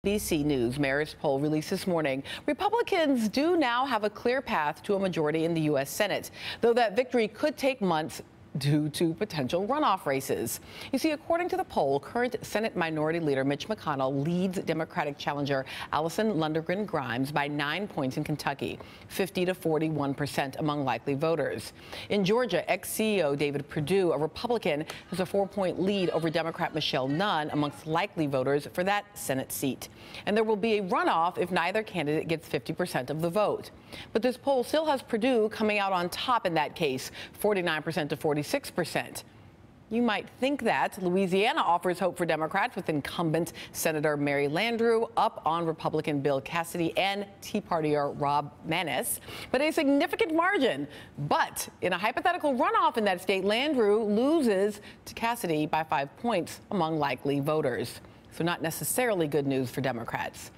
MSNBC News Mayor's poll released this morning, Republicans do now have a clear path to a majority in the U.S. Senate, though that victory could take months due to potential runoff races. You see, according to the poll, current Senate Minority Leader Mitch McConnell leads Democratic challenger Allison Lundergan Grimes by 9 points in Kentucky, 50 to 41% among likely voters. In Georgia, ex-CEO David Perdue, a Republican, has a 4-point lead over Democrat Michelle Nunn amongst likely voters for that Senate seat. And there will be a runoff if neither candidate gets 50% of the vote. But this poll still has Perdue coming out on top in that case, 49% to 46%. You might think that Louisiana offers hope for Democrats with incumbent Senator Mary Landrieu up on Republican Bill Cassidy and Tea Partier Rob Maness, but a significant margin. But in a hypothetical runoff in that state, Landrieu loses to Cassidy by 5 points among likely voters. So not necessarily good news for Democrats.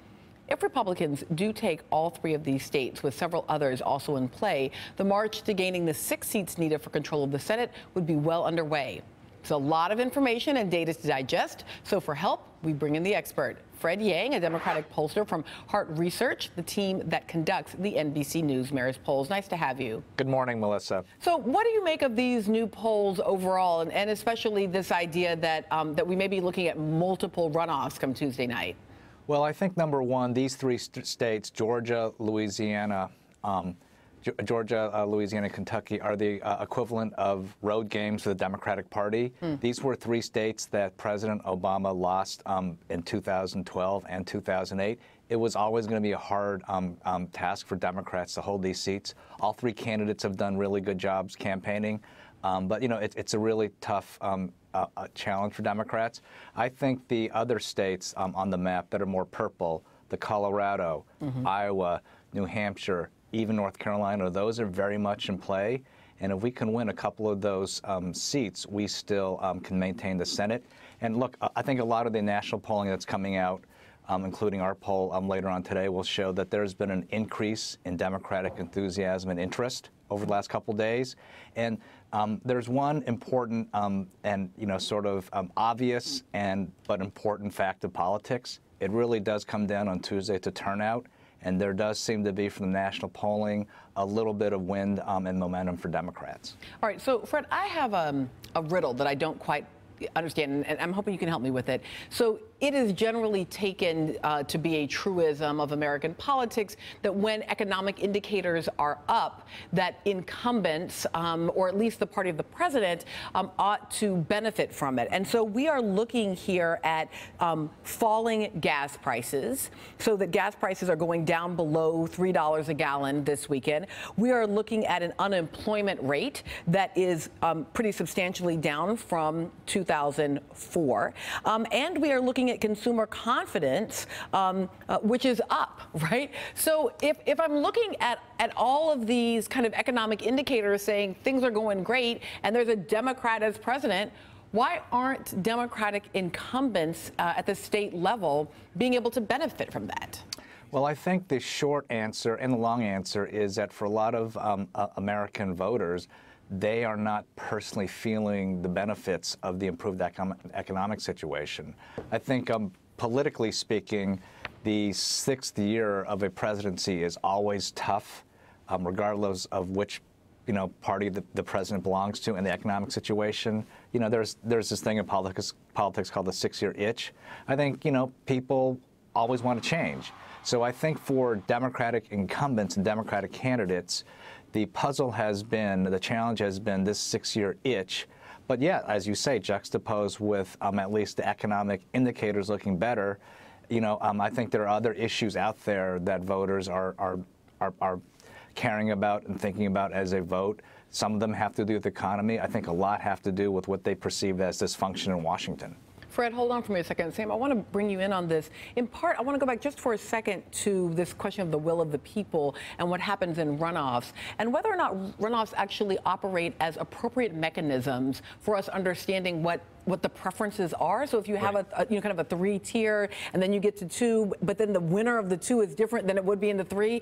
If Republicans do take all 3 of these states, with several others also in play, the march to gaining the 6 seats needed for control of the Senate would be well underway. It's a lot of information and data to digest, so for help, we bring in the expert, Fred Yang, a Democratic pollster from Hart Research, the team that conducts the NBC News Mayor's polls. Nice to have you. Good morning, Melissa. So what do you make of these new polls overall, and especially this idea that, that we may be looking at multiple runoffs come Tuesday night? Well, I think, number one, these 3 states, Georgia, Louisiana, Kentucky, are the equivalent of road games for the Democratic Party. These were 3 states that President Obama lost in 2012 and 2008. It was always going to be a hard task for Democrats to hold these seats. All 3 candidates have done really good jobs campaigning, but, you know, it's a really tough a challenge for Democrats. I think the other states on the map that are more purple, the Colorado, Iowa, New Hampshire, even North Carolina, those are very much in play. And if we can win a couple of those seats, we still can maintain the Senate. And look, I think a lot of the national polling that's coming out, including our poll later on today, will show that there's been an increase in Democratic enthusiasm and interest over the last couple of days. And there's one important and, you know, sort of obvious but important fact of politics. It really does come down on Tuesday to turnout, and there does seem to be, from the national polling, a little bit of wind and momentum for Democrats. All right, so Fred, I have a riddle that I don't quite understand, and I'm hoping you can help me with it. So it is generally taken to be a truism of American politics that when economic indicators are up, that incumbents, or at least the party of the president, ought to benefit from it. And so we are looking here at falling gas prices, so that gas prices are going down below $3 a gallon this weekend. We are looking at an unemployment rate that is pretty substantially down from 2004. And we are looking at consumer confidence, which is up, right? So if I'm looking at all of these kind of economic indicators saying things are going great and there's a Democrat as president, why aren't Democratic incumbents at the state level being able to benefit from that? Well, I think the short answer and the long answer is that for a lot of American voters, they are not personally feeling the benefits of the improved economic situation. I think, politically speaking, the 6th year of a presidency is always tough, regardless of which, you know, party the president belongs to and the economic situation. You know, there's this thing in politics called the 6-year itch. I think, you know, people always want to change. So I think for Democratic incumbents and Democratic candidates, the puzzle has been, the challenge has been this 6-year itch. But yeah, as you say, juxtaposed with at least the economic indicators looking better, you know, I think there are other issues out there that voters are caring about and thinking about as they vote. Some of them have to do with the economy. I think a lot have to do with what they perceive as dysfunction in Washington. Fred, hold on for me a second. Sam, I want to bring you in on this. In part, I want to go back just for a second to this question of the will of the people and what happens in runoffs, and whether or not runoffs actually operate as appropriate mechanisms for us understanding what what the preferences are? So if you have kind of a 3-tier, and then you get to 2, but then the winner of the 2 is different than it would be in the 3,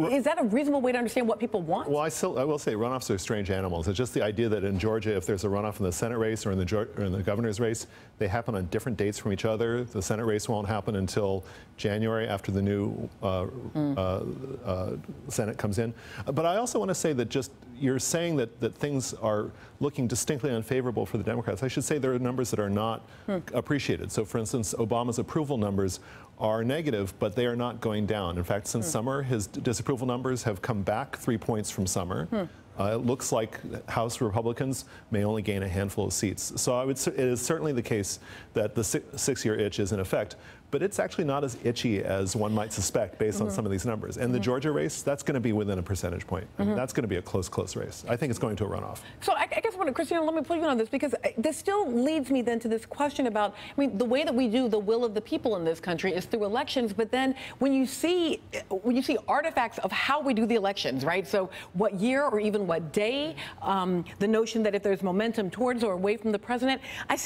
is that a reasonable way to understand what people want? Well, I will say runoffs are strange animals. It's just the idea that in Georgia, if there's a runoff in the Senate race or in the governor's race, they happen on different dates from each other. The Senate race won't happen until January after the new Senate comes in. But I also want to say that you're saying that things are looking distinctly unfavorable for the Democrats. I should say there are numbers that are not appreciated. So, for instance, Obama's approval numbers are negative, but they are not going down. In fact, since summer, his disapproval numbers have come back 3 points from summer. It looks like House Republicans may only gain a handful of seats. So it is certainly the case that the 6-year itch is in effect, but it's actually not as itchy as one might suspect based on some of these numbers. And the Georgia race, that's going to be within a percentage point. I mean, that's going to be a close race. I think it's going to a runoff. So I guess, Christina, let me put you on this, because this still leads me then to this question about, I mean, the way that we do the will of the people in this country is through elections, but then when you see artifacts of how we do the elections, right? So what year or even what day, the notion that if there's momentum towards or away from the president, I'm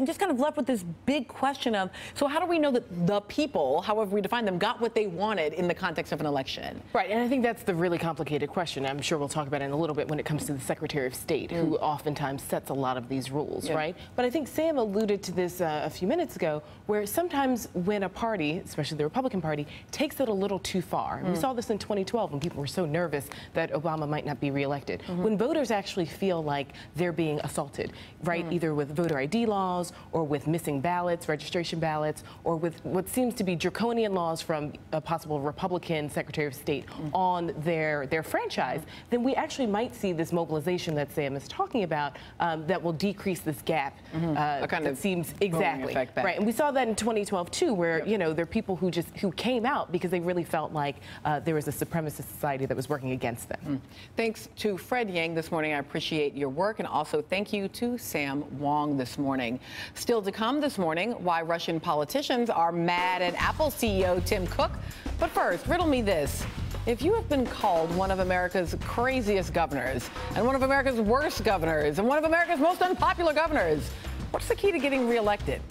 just kind of left with this big question of, so how do we know that the people, however we define them, got what they wanted in the context of an election? Right, and I think that's the really complicated question. I'm sure we'll talk about it in a little bit when it comes to the Secretary of State, who oftentimes sets a lot of these rules, right? But I think Sam alluded to this a few minutes ago, where sometimes when a party, especially the Republican Party, takes it a little too far. We saw this in 2012 when people were so nervous that Obama might not be reelected. When voters actually feel like they're being assaulted, right? Either with voter ID laws or with missing ballots, registration ballots, or with what seems to be draconian laws from a possible Republican Secretary of State on their franchise, then we actually might see this mobilization that Sam is talking about that will decrease this gap. That seems exactly right. And we saw that in 2012 too, where there are people who came out because they really felt like there was a supremacist society that was working against them. Thanks to Fred Yang this morning. I appreciate your work, and also thank you to Sam Wong this morning. Still to come this morning, why Russian politicians are mad at Apple CEO Tim Cook. But first, riddle me this. If you have been called one of America's craziest governors, and one of America's worst governors, and one of America's most unpopular governors, what's the key to getting reelected?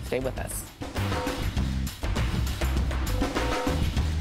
Stay with us.